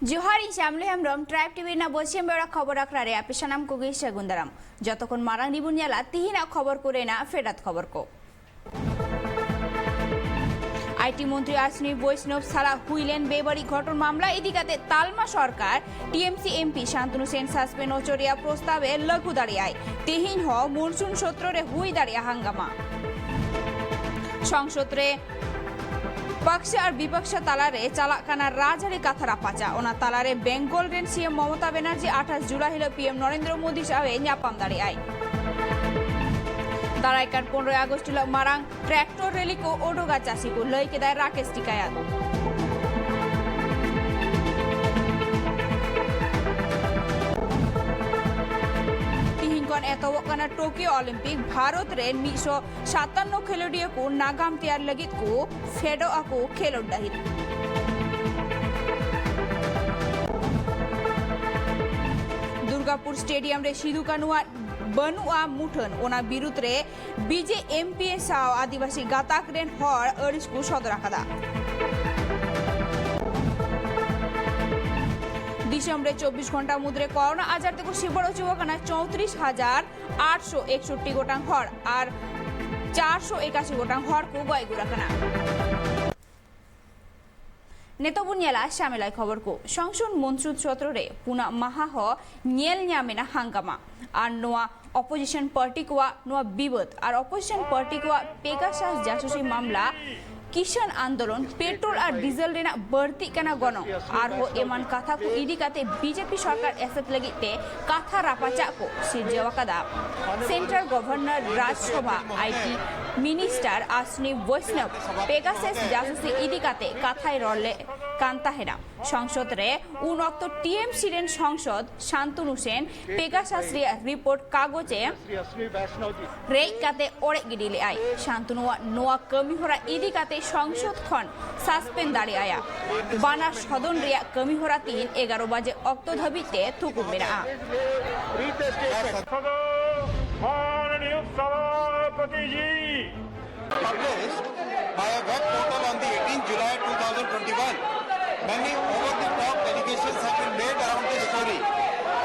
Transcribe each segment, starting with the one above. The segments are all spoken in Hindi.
Johari Shamli Hamrom, Tribe TV na Bosim Bera Khobor Akrare, Apishanam Kogi Shagundaram. Jotokon Marang Dibunyala, Tihina Khobor Kurena, Fedat Khobor Ko. IT মন্ত্রী আসনি বৈষ্ণব সারা হুইলেন বেবাড়ি ঘটন মামলা এদিকে তালমা সরকার TMC MP Santanu Sen suspend ওচরিয়া প্রস্তাবে লঘু দাঁড়িয়ায় তেহিন হ মনসুন সত্রে হুই দাঁড়িয়া হাঙ্গামা সংসদরে पक्ष और विपक्ष तालारे चालाकाना राजहारी काथारा पाचा ओना तालारे बेंगल रेन सीएम ममता बनर्जी 28 जुलाई हिलो पीएम नरेंद्र मोदी सावे न्यापाम दाड़ियाय दारायकान 15 আগস্ট हिलो मारांग ट्रैक्टर रैली को ओडोगा चासी को लई के दाय राकेश टिकायत एतवकना टोक्यो ओलंपिक भारत रे 157 खेलोडिया को नागाम तैयार लगित को फेडो को खेलोड दाहित दुर्गापुर स्टेडियम रे सिधु कानुआ बनुआ मुठन ओना बिरुद्ध रे बीजे एमपी साव आदिवासी गाताक रेन हर अरिस को सदर आकादा दिसंबर 24 घंटा मुद्रे कोरोना आजार देखो शिबड़ चुवकना 34,861 गोटां हर और 481 गोटां हर को गय गुराकना नेतबुनियाला शामिल खबर को संसद मन्सूद सत्र रे पुना माहा हो नेल न्यामेना हांगामा और नोआ अपोजिशन पार्टी को नोआ विवाद और अपोजिशन पार्टी को पेगासास जासूसी मामला किसान आंदोलन पेट्रोल और डीजल रेना बढ़ती कना गनो और हो एमान कथा को इडी काते बीजेपी सरकार एसएफ लगिते कथा रापाचा को सिरजेवाकादा central governor Rajya Sabha IT minister Ashwini Vaishnaw पेगासास जासूसी इडी काते कथाय रले कांता हेना संसद रे उन वक्त टीएमसी रेन संसद शांतनु सेन पेगासास रे रिपोर्ट कागजे रे काते ओरे गिडिले आय शांतनु नोआ कमी होरा इडी काते সংসদ খন সাসপেন্ড দাঁড়িয়ে আয়া বানা সদন রিয়া কমি হরা 3:11 বাজে অক্ত ধবিতে থুকু মেরা माननीय सभापति जी published by a web portal on the 18th July 2021. Many over-the-top allegations have been made around this story.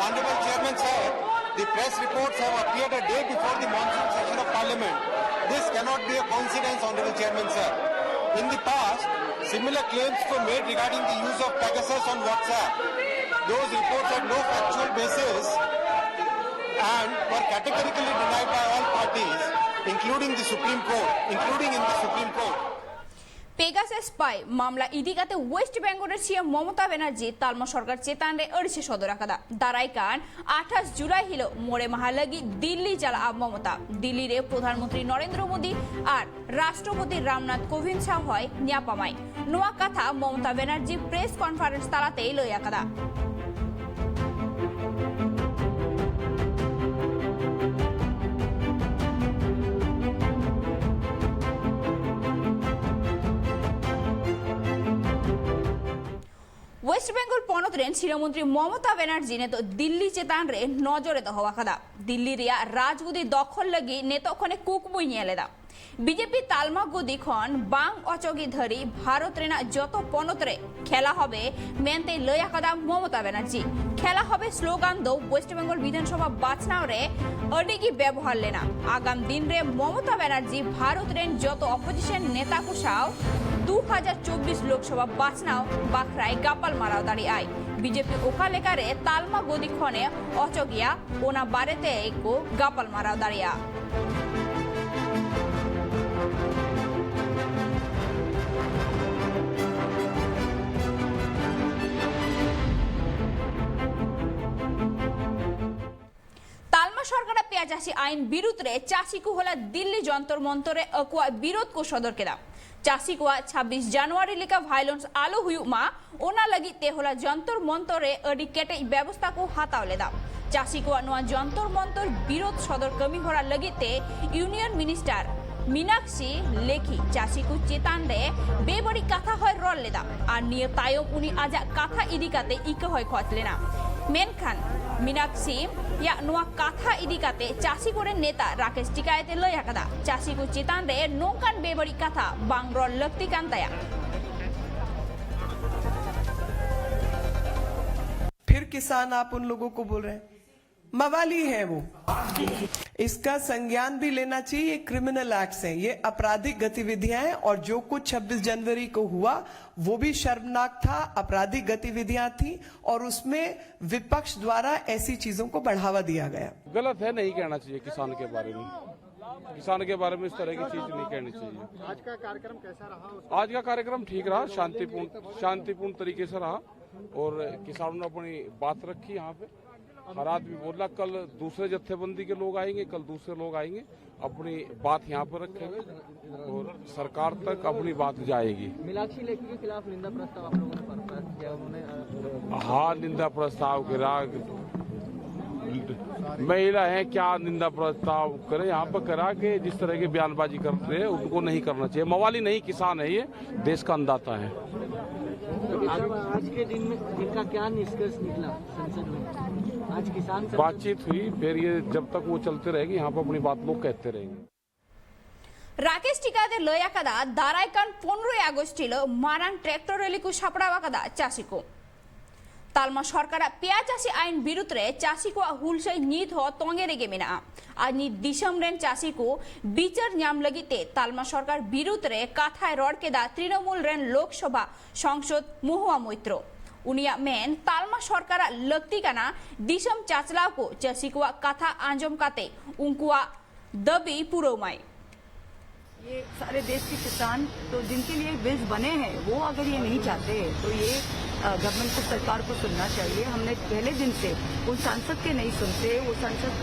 Honorable Chairman sir, the press reports have appeared a day before the monsoon session of Parliament. This cannot be a coincidence, Honorable Chairman sir. In the past, similar claims were made regarding the use of Pegasus on WhatsApp. Those reports had no factual basis and were categorically denied by all parties, including in the Supreme Court. पेगासास पाई मामला इदिकाते वेस्ट बेंगल सीएम ममता बनर्जी तालमा सरकार चेतान रे अड़िसे सदर आकादा दारायकान 28 जुलाई हिलो मोरे महालगी दिल्ली चला ममता दिल्ली रे प्रधानमंत्री नरेंद्र मोदी और राष्ट्रपति रामनाथ कोविंद साह होय न्यापामाय नोआ कथा ममता बनर्जी प्रेस कॉन्फ्रेंस तालाते लय आकादा वेस्ट बेंगल पनत रेन शिरोमंत्री ममता बनर्जी ने तो दिल्ली चेतान रे नजरे दहवा खादा दिल्ली रिया राजगुदी दखल लगी नेतखने कुकमुई नियलेदा बीजेपी तालमा गुदी खन बांग अचगी धरी भारत रेना जतो पनत रे खेला होबे मेनते लय आकादा ममता बनर्जी खेला होबे स्लोगान दो वेस्ट बेंगल विधानसभा बाचनाव रे अडिगी व्यवहार लेना आगाम दिन रे ममता बनर्जी भारत रेन जतो अपोजिशन नेता को साव 2024 लोकसभा बाचनाव बाखराय गापाल माराव दाड़ी आय बीजेपी ओखा लेकारे तालमा गोदी खने अचगिया ओना बारेते एको गापाल माराव दाड़िया तालमा सरकार पेयाचासी आईन विरुद्ध रे चासी को होला दिल्ली जंतर मंतरे अकुआ विरोध को सदर केदा चासी को 26 जनवरी लेका वायलेंस आलो हुयुमा ओना लगी ते होला जंतर मंतरे अडी केटे व्यवस्था को हातावलेदा चासी को नोआ जंतर मंतर विरोध सदर कमी होरा लगी ते यूनियन मिनिस्टर मीनाक्षी लेखी चासी को चेतान रे बेबड़ी कथा होय रोल लेदा और निय तायो उनी आजा कथा इदिकाते इक होय खतलेना मेनखान मीनाक्षी या नोआ कथा इदिकाते चासी को नेता राकेश टिकायते लय आकादा चासी को चेतान रे नोंकान बेबड़ी कथा बांग रोल लक्ति कांताया किसान आप उन लोगों को बोल रहे हैं, मवाली है वो। इसका संज्ञान भी लेना चाहिए, ये क्रिमिनल एक्ट्स हैं, ये आपराधिक गतिविधियां हैं। और जो कुछ 26 जनवरी को हुआ वो भी शर्मनाक था, आपराधिक गतिविधियां थी और उसमें विपक्ष द्वारा ऐसी चीजों को बढ़ावा दिया गया। गलत है, नहीं कहना चाहिए किसान के बारे में। किसान के बारे में इस तरह की चीज नहीं कहनी चाहिए। आज का कार्यक्रम कैसा रहा? आज का कार्यक्रम ठीक रहा, शांतिपूर्ण तरीके से रहा और किसानों ने अपनी बात रखी। यहाँ पे हर आदमी बोला कल दूसरे जत्थेबंदी के लोग आएंगे, कल दूसरे लोग आएंगे, अपनी बात यहाँ पर रखेंगे और सरकार तक अपनी बात जाएगी। मीनाक्षी लेखी के खिलाफ निंदा प्रस्ताव आप लोगों ने पास किया, उन्होंने हाँ निंदा प्रस्ताव गिरा, महिला है क्या निंदा प्रस्ताव करे यहाँ पर करा के जिस तरह की बयानबाजी करते हैं उनको नहीं करना चाहिए। मवाली नहीं किसान है, ये देश का अन्नदाता है। आज के दिन में इनका क्या निष्कर्ष निकला संसद में? आज किसान बातचीत हुई, फिर ये जब तक वो चलते रहेगी यहाँ पर अपनी बात लोग कहते रहेंगे। राकेश टीकादेर लया कदा दारायकान 15 আগস্টিল মারান ট্রাক্টর রেলিকু সাপড়াওয়া কদা চাষিকো তালমা সরকার পেঁয়াজ চাষি আইন বিরুদ্ধে চাষিকো হুলসাই নিধ হ তঙ্গে রেগে মেনা আর নি দিশম রেন চাষিকো বিচার ᱧᱟᱢ লগিতে তালমা সরকার বিরুদ্ধে কাথায় রড় কেদা তৃণমূল রেন লোকসভা সংসদ মহুয়া মৈত্র उनिया मेन तालमा सरकार लगती काना दिशम चाचलाव को चाषिकुआ कथा आंजम काते उनकुआ दबी पुरोमाई। ये सारे देश के किसान तो जिनके लिए बिल्स बने हैं वो अगर ये नहीं चाहते तो ये गवर्नमेंट को, सरकार को सुनना चाहिए। हमने पहले दिन से उन सांसद के नहीं सुनते, वो सांसद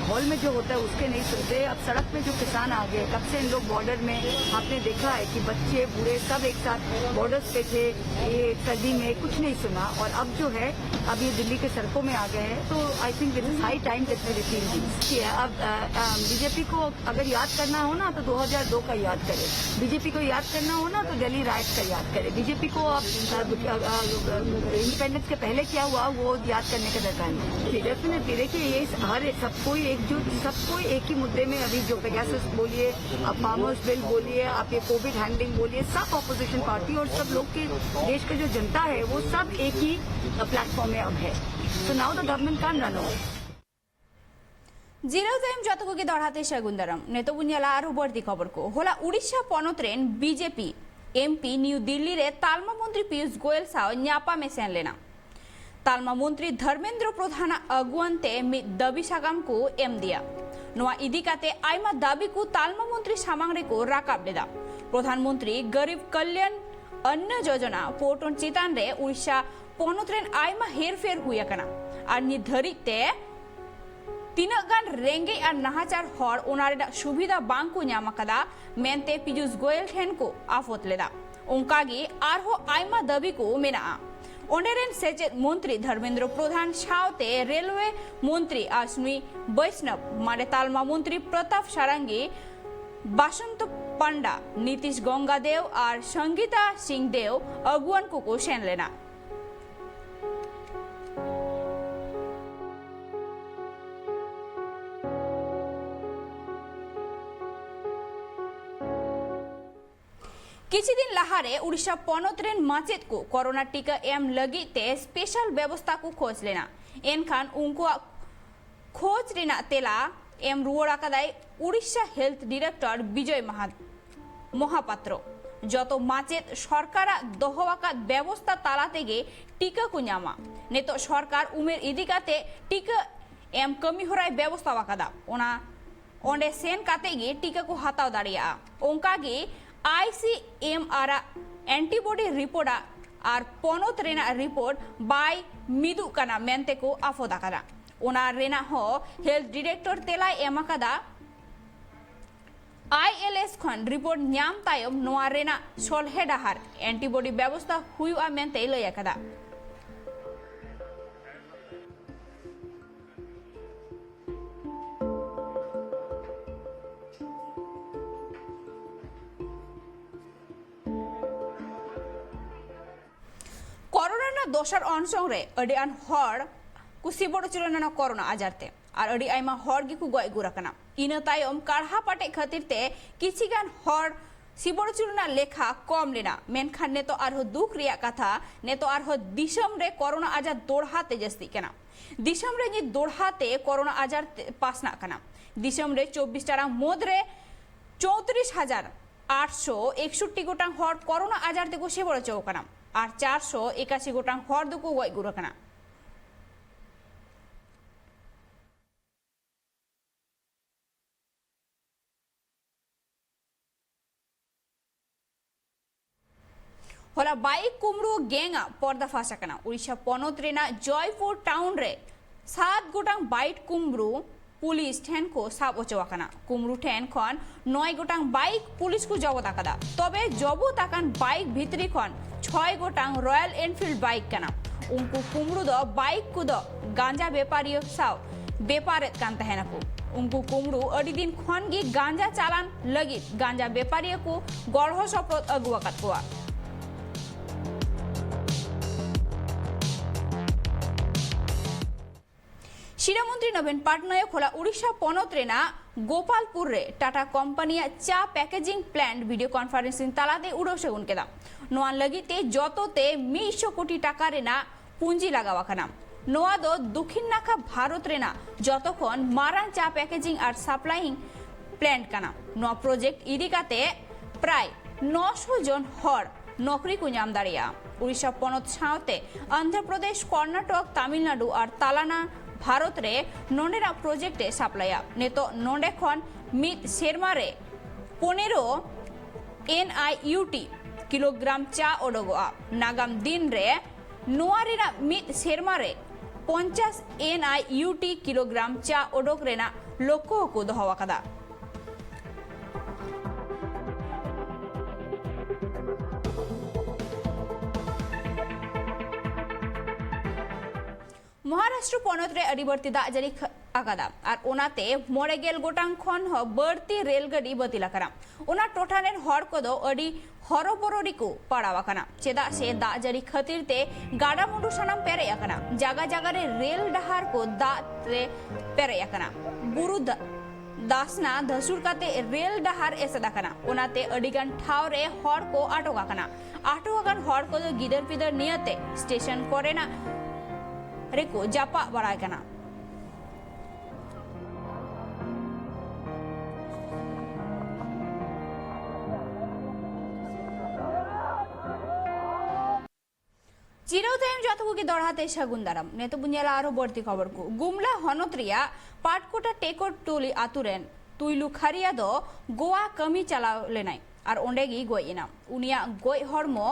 हॉल में जो होता है उसके नहीं सुनते। अब सड़क पे जो किसान आ गए, कब से इन लोग बॉर्डर में आपने देखा है कि बच्चे बूढ़े सब एक साथ बॉर्डर्स पे थे, ये सर्दी में कुछ नहीं सुना। और अब जो है अब ये दिल्ली के सड़कों में आ गए हैं, तो I think it is high time that we receive. अब बीजेपी को अगर याद करना हो ना तो 2002 का याद करे, बीजेपी को याद करना हो ना तो दिल्ली राइट्स का याद करे। बीजेपी को अब इंडिपेंडेंस के पहले क्या हुआ वो याद करने का दरकार नहीं। डेफिनेटली देखिए ये हर सबको सबको एक ही मुद्दे में अभी जो पेगासस बोलिए, आप फार्मर्स बिल बोलिए, आप ये कोविड हैंडलिंग बोलिए, सब ऑपोजिशन पार्टी और सब लोग के देश का जो जनता है वो सब एक ही प्लेटफॉर्म में अब है। So now the government can run on. Zero time যতকুকি দড়াতে সেগুন্দারাম নেতবুনিয়ালা আরো বর্দি খবর কো होला উড়িষ্যা পনত্রেন বিজেপি এমপি নিউ দিল্লি রে তালমা মন্ত্রী পীयूष गोयल साव न्यापा में सेन लेना तालमा मंत्री धर्मेंद्र प्रधान अगुवंते दबी सागाम को एम दिया नोआ इदिकाते आइमा दाबी को तालमा मंत्री सामांगरे को राकाब लेदा प्रधानमंत्री गरीब कल्याण अन्न योजना पोर्टन चितान रे उड़ीसा पनत्रेन आइमा हेरफेर हुया कना आर निर्धारिते तीनक गान रेंगे और नाहाचार हर ओनारे सुविधा बांग को ᱧᱟᱢ ᱟᱠᱟᱫᱟ मेनते पीयूष गोयल ठेन को आफत लेदा उनकागी आरहो आइमा दाबी को मेना ओंडेरेन सेचेत मंत्री धर्मेंद्र प्रधान सावते रेलवे मंत्री अश्विनी वैष्णव मारे तालमा मंत्री प्रताप सारंगी बसंत पांडा नीतीश गंगादेव और संगीता सिंह देव अगुवन को सेन लेना किसी दिन लहारे उड़ीसा पनत्रेन माचेत को कोरोना टीका एम लगिते स्पेशल व्यवस्था को खोज लेना एनखान उनको खोज रेना तेला एम रुआड़ा कदाई उड़ीसा हेल्थ डायरेक्टर विजय महापात्र जतो माचेत सरकार दोहवाका व्यवस्था तालाते गे टीका को ᱧᱟᱢᱟ नेतो सरकार उमेर इदिकाते टीका एम कमी होराय व्यवस्था वाकादा ओना ओंडे सेन काते गे टीका को हाताव दाड़िया ओंकागे ICMR एंटीबॉडी रिपोर्ट और पोनोत रेना रिपोर्ट बाय मिदु काना मेनते को आफोदा कदा ओना रेना हो हेल्थ डायरेक्टर तेला एमाकादा ILS खन रिपोर्ट ᱧᱟᱢ तायम नोआ रेना सोलहे डाहार एंटीबॉडी व्यवस्था हुआ मेनते लय कदा कोरोना दोसर अनसंग रे अडी अन हर कुसिबोड़ चुलना कोरोना आजारते और अडी आइमा हर गी को गय गुराकना इना तायम काढ़ा पाटे खातिर ते किछि गान हर सिबड़चुरना लेखा कम लेना मेनखान ने तो आरो दुख रिया कथा ने तो आरो दिसम रे कोरोना आजार दोड़हाते जस्ती कना दिसम रे दोड़हाते कोरोना आजार पासना कना दिसम रे 24 टाड़ा मोदरे 34,861 गोटांग हर कोरोना आजार तेको सेबड़ चौकना और 481 गोटांग हर दुको गय गुरकना होला बाइक कुमरू गेंगा पर्दाफाश आकना उड़ीसा पनत रेना जयपुर टाउन रे 7 गोटांग बाइक कुमरू पुलिस ठेन को साब ओचवाकना कुमरू ठेन खन 9 गोटांग बाइक पुलिस को जबत आकादा तबे जबत आकान बाइक भितरी खन 6 गोटांग रॉयल एनफील्ड बाइक कना उनको कुमरू दो बाइक को दो गांजा व्यापारी साव व्यापारेत कान तहेनाको उनको कुमरू अड़ी दिन खन गी गांजा चालान लगी गांजा व्यापारी को गढ़ सप्रत अगुआकात कोआ शिरामंत्री नवीन पटनायक होला उड़ीसा पनत रेना गोपालपुर रे टाटा कंपनिया चा पैकेजिंग प्लांट वीडियो कॉन्फ्रेंसिंग तालाते उड़ोसे उनकेदा नोआ लगिते जतोते 100 कोटी टाका रेना पुंजी लगावाखाना नोआ दो दक्षिण नाखा भारत रेना जतखन मारान चा पैकेजिंग और सप्लाइंग प्लांट काना नोआ प्रोजेक्ट इदिकाते प्राय 900 जन हर नौकरी को नाम दाड़िया उड़ीसा पनत सावते आंध्र प्रदेश कर्नाटक तमिलनाडु और तालाना भारत रे नोनेरा प्रोजेक्टे सप्लाया ने तो नोंडे खन मित सेरमा रे 15 NIUT किलोग्राम चा ओडोगोआ नागाम दिन रे नोआरेना मित सेरमा रे 50 NIUT किलोग्राम चा ओडोक रेना लक्ष्य को दोहवाकादा महाराष्ट्र पनत रे अडिबर्ती दा जारी आकादा और ओनाते मोड़ेगेल गोटांग खन ह बर्ती रेलगाड़ी बतिला करा ओना टोठानेर हर को दो अडी हरबररी को पड़ावा कना चेदा से दा जारी खातिर ते गाडामुंडू सनाम पेरे याकना जागा जागा रे रेल डहार को दा रे पेरे याकना बुरु दासना धसुर काते रेल डहार एसदा कना ओनाते अडिगान ठाव रे हर को आटोगा कना आटोगान हर को दो गिदर पिदर नियते स्टेशन कोरेना रेको जापा बड़ाय कना चिरौतेम जतको की दौड़ाते शगुंदारम ने तो बुनियाला आरो बढ़ती खबर को गुमला हनोत्रिया पाटकोटा टेको टोली आतुरेन तुइलु खरिया दो गोवा कमी चलाव लेनाय और ओंडेगी गोइना उनिया गोय हरमो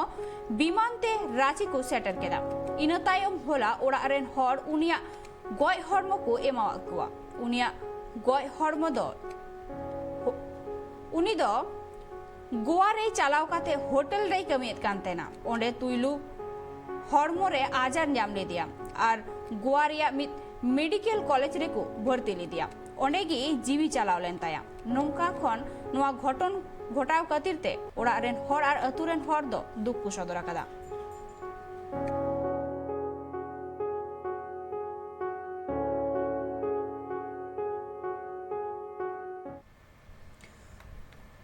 विमानते रांची को सेटर केदा इना तायम होला ओड़ा रेन हर उनिया गोय हरमो को एमावा कुआ उनिया गोय हरमो दो उनी दो गोवा रे चलाव काते होटल रे कमियत कांतेना ओंडे तुइलु हरमो रे आजार नाम ले दिया और गोवा रे मेडिकल कॉलेज रे को भर्ती ले दिया ओंडेगी जीवी चलाव लेन ताया नोंका खन नोआ घटन घटाव खातिरते ओड़ा रेन हर और अतुरेन हर दो दुख को सदर आकादा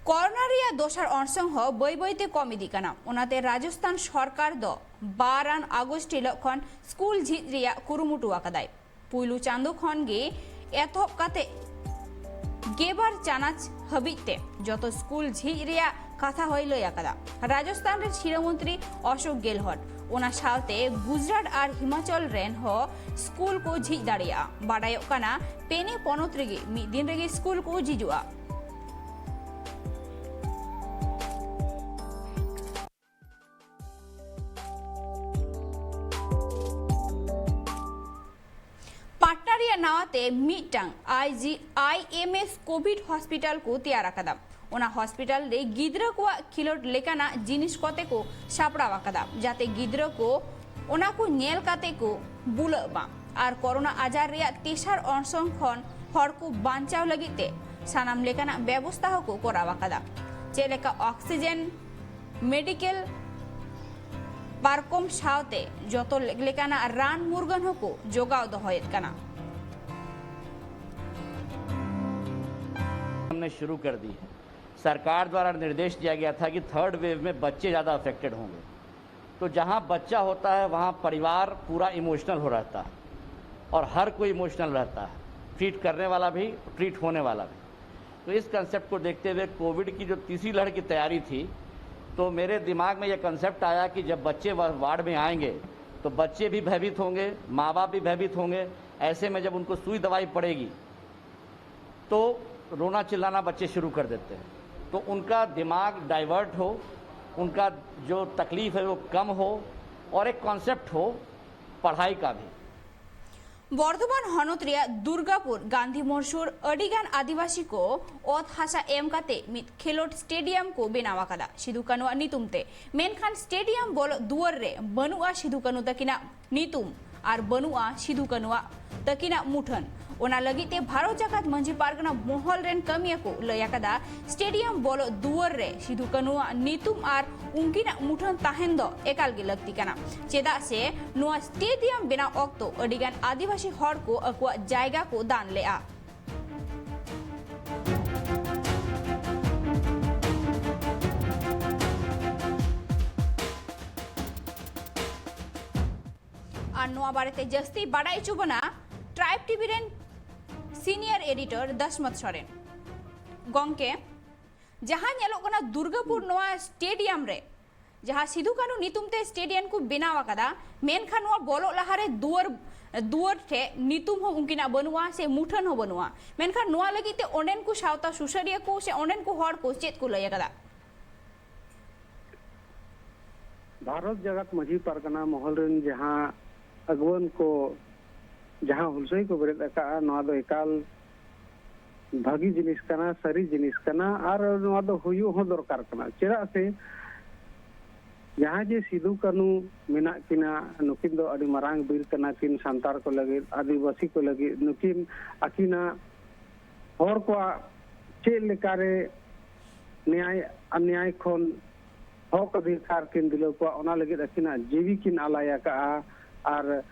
करनारिया दोसार अनसंग बई बईते कमी दिकाना ओनाते राजस्थान सरकार दो 12 आगस्ट हिलखन स्कूल झिज रिया कुरुमुटु आकादाय पुइलु चांदो खन गे एथप काते गेबार चानाच हबिते जतो स्कूल झिज रिया कथा हई लय आकादा राजस्थान रे शिरोमंत्री अशोक गेहलोत ओना साथे गुजरात और हिमाचल रेन हो स्कूल को झिज दाड़िया बाडायो काना पेने पनत रेगे मि दिन रेगे स्कूल को झिजुआ नावाते मीटांग IMS कोविड हॉस्पिटल को तैयार आकादा ओना हॉस्पिटल रे गिद्रा को खिलोट लेकाना जिनिस कोते को सापड़ा आकादा जाते गिद्रा को ओना को नेल काते को बुलबा और कोरोना आजार रे तेसार अनसंग खन हर को बांचाव लगिते सानाम लेकाना व्यवस्था को करावा आकादा जेलेका ऑक्सीजन मेडिकल पारकम सावते जतो लेकाना रान मुर्गन को जोगाव दो होयत काना हमने शुरू कर दी है। सरकार द्वारा निर्देश दिया गया था कि थर्ड वेव में बच्चे ज़्यादा अफेक्टेड होंगे, तो जहाँ बच्चा होता है वहाँ परिवार पूरा इमोशनल हो रहता है और हर कोई इमोशनल रहता है, ट्रीट करने वाला भी, ट्रीट होने वाला भी। तो इस कंसेप्ट को देखते हुए कोविड की जो तीसरी लहर की तैयारी थी, तो मेरे दिमाग में यह कंसेप्ट आया कि जब बच्चे वार्ड में आएंगे तो बच्चे भी भयभीत होंगे, माँ बाप भी भयभीत होंगे। ऐसे में जब उनको सुई दवाई पड़ेगी तो रोना चिल्लाना बच्चे शुरू कर देते हैं, तो उनका दिमाग डाइवर्ट हो, उनका जो तकलीफ है वो कम हो और एक कॉन्सेप्ट हो पढ़ाई का भी। बर्धमान हनत रे दुर्गापुर गांधी मोरसुर अडिगान आदिवासी को ओत हासा एम काते मित खेलोड स्टेडियम को बेनाव आकादा सिदु कानुआ नितुमते। मेनखान स्टेडियम बोल दुआर रे बनुआ सिदु कानु तकिना नितुम और बनुआ सिदु कानुआ तकिना मुठन। ओना लगिते भारत जाकात मंझी पारगना मोहल रेन कमिया को लयाकादा स्टेडियम बोलो दुआर रे सिदु कानुआ नितुम और उनकिना मुठन ताहेन दो एकाल गे लगती काना चेदा से नुआ स्टेडियम बेना ऑक्तो अडिगान आदिवासी हर को अकुआ जायगा को दान लेआ। और नुआ बारेते जस्ती बाडाई चुबना ट्राइब टीवी रेन सीनियर एडिटर दशमत सोरेन गोंके जहां नेलोगना दुर्गापुर नोआ स्टेडियम रे जहां सिदु कानु नितुमते स्टेडियम को बेनाव आकादा मेनखान नोआ बोलो लहारे दुआर थे नितुम हो उनकिना बनुआ से मुठन हो बनुआ मेनखान नोआ लगिते ओंडेन को सावता सुसरिया को से ओंडेन को हर को चेत को लय आकादा। भारत जगत मझी पारगना महल रेन जहां अगवन को जहां हुलसई को बरेद अका नोआ दो एकाल भागी जिनिस कना, सरी जिनिस कना और नोआ दो हुयु हो दरकार कना। चेदा से जहां जे सिदु कानु मेना किना नुकिन दो अडी मारांग बीर कना किन सांतार को लगे आदिवासी को लगे नुकिन अकिना और को चेल लेकारे न्याय अन्याय खोन हक अधिकार किन दिलो को ओना लगे अकिना जीवी किन आलाया का और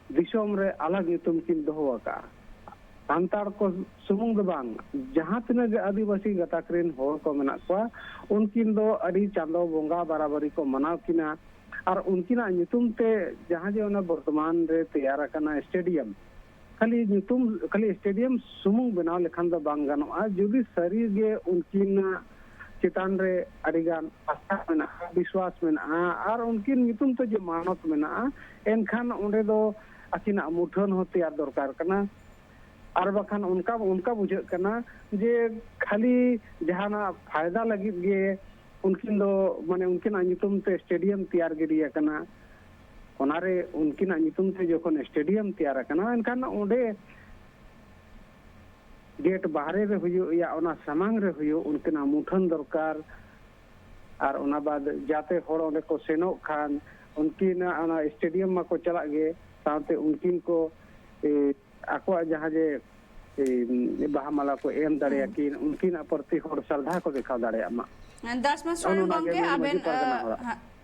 दिसोम रे अलग नितुम किन दोहो का सांतार को सुमुंग बांग जहां तिना आदिवासी गताक रेन होर को मेना को उनकिन दो अडी चांदो बोंगा बराबरी को मनाव किना और उनकिना नितुम ते जहां जे ओना वर्तमान रे तैयार करना स्टेडियम खाली स्टेडियम सुमुंग बनाव लेखान दो बांग गानोआ जुदी सरी गे उनकिना चितान रे अडिगान आस्था मेना विश्वास मेना और उनकिन नितुम तो जो मानत मेना एनखान ओंडे दो अकिना मुठन हो तैयार दरकार कना और बखान उनका बुझे कना जे खाली जहाना फायदा लगी गे उनकिन दो माने उनकिना नितुम ते स्टेडियम तैयार गिरिया कना ओनारे उनकिना नितुम ते जोखन स्टेडियम तैयार कना एनखान ओंडे गेट बाहरे रे हुयो या ओना समांग रे हुयो उनकिना मुठन दरकार और ओना बाद जाते होड़ ओंडे को सेनो खान उनकिना ओना स्टेडियम मा को चला गे साथे उनकिन को आको जहां जे बाहामाला को एम दाड़े कि उनकिन प्रति होड़ श्रद्धा को दिखा दाड़े मा 10 मास सोरेन गोंके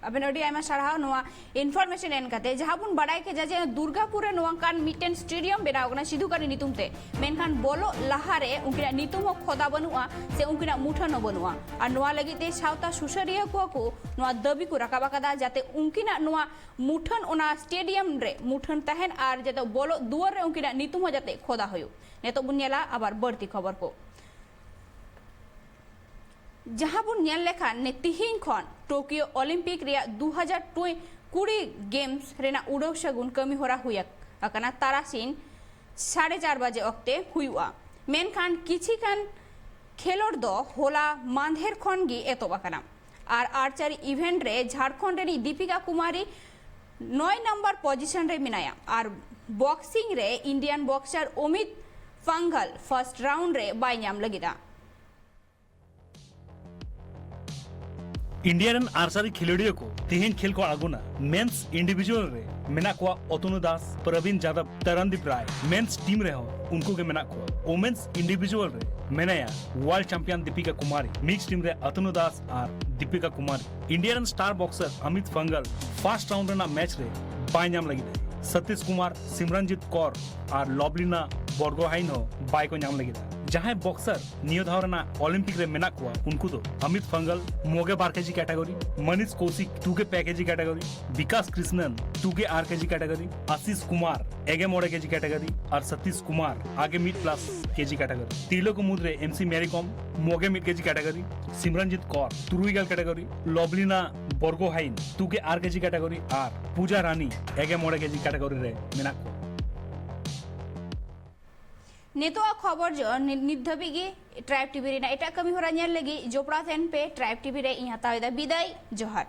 अबेन अडी आयमा साराव नोआ इनफॉरमेशन एन काते जहां बुन बडाय के जे दुर्गापुर रे नोआ कान मिटेन स्टेडियम बेनाव गना सिधु कानी नितुमते मेनखान बोलो लहारे उनकिना नितुम हो खोदा बनुआ से उनकिना मुठन बनुआ और नोआ लगिते सावता सुसरिया को नोआ दबी को राकाबा कदा जाते उनकिना नोआ मुठन ओना स्टेडियम रे मुठन तहन और जते बोलो दुआर रे उनकिना नितुम हो जाते खोदा होयो नेतो बुनियाला आबार बढ़ती खबर को जहां बुन नेल लेखा ने तिहिन खन टोकियो ओलंपिक रे 2020 गेम्स रेना उड़ो सगुन कमी होरा हुया अकना तारासिन 4:30 बजे अक्ते हुआ मेनखान किछि खान खेलोड दो होला मांधेर खन गी एतो बकना और आर्चरी इवेंट रे झारखंड रे दीपिका कुमारी 9 नंबर पोजीशन रे मिनाया और बॉक्सिंग रे Indian boxer Amit Panghal first round रे बाय नाम लगिदा। इंडिया रन आर्चरी खिलाड़ियों को तिहिन खेल को आगुना मेंस इंडिविजुअल रे मेना को अतनु दास, प्रवीण यादव, तरनदीप राय मेंस टीम रे हो उनको के मेना को वुमेन्स इंडिविजुअल रे मेनाया world champion Deepika Kumari, mix team रे अतनु दास और दीपिका कुमारी। इंडिया रन star boxer Amit Panghal first round रे मैच रे बाय नाम लगी सतीश कुमार, सिमरनजीत कौर और लवलीना बरगोहाइन हो बाय को नाम लगी जहां बॉक्सर नियो धावरना ओलंपिक रे मेना कुआ उनको तो अमित फंगल मोगे 12 kg category, Manish Kaushik 2 kg category, Vikas Krishan 2 kg category, Ashish Kumar 1 kg category और सतीश कुमार आगे 1+ केजी कैटेगरी। तीलो को मुद्रे एमसी मैरी कॉम मोगे 1 kg category, Simranjit Kaur 3 category, Lovlina Borgohain 2 kg category और पूजा रानी 1 केजी कैटेगरी रे मेना को। नितोआ खबर जो नित धाबी ट्राइब टीवी एटा कमी होरा लगी जोपड़ा पे ट्राइब टीवी रे इहातावेदा विदाय जोहार।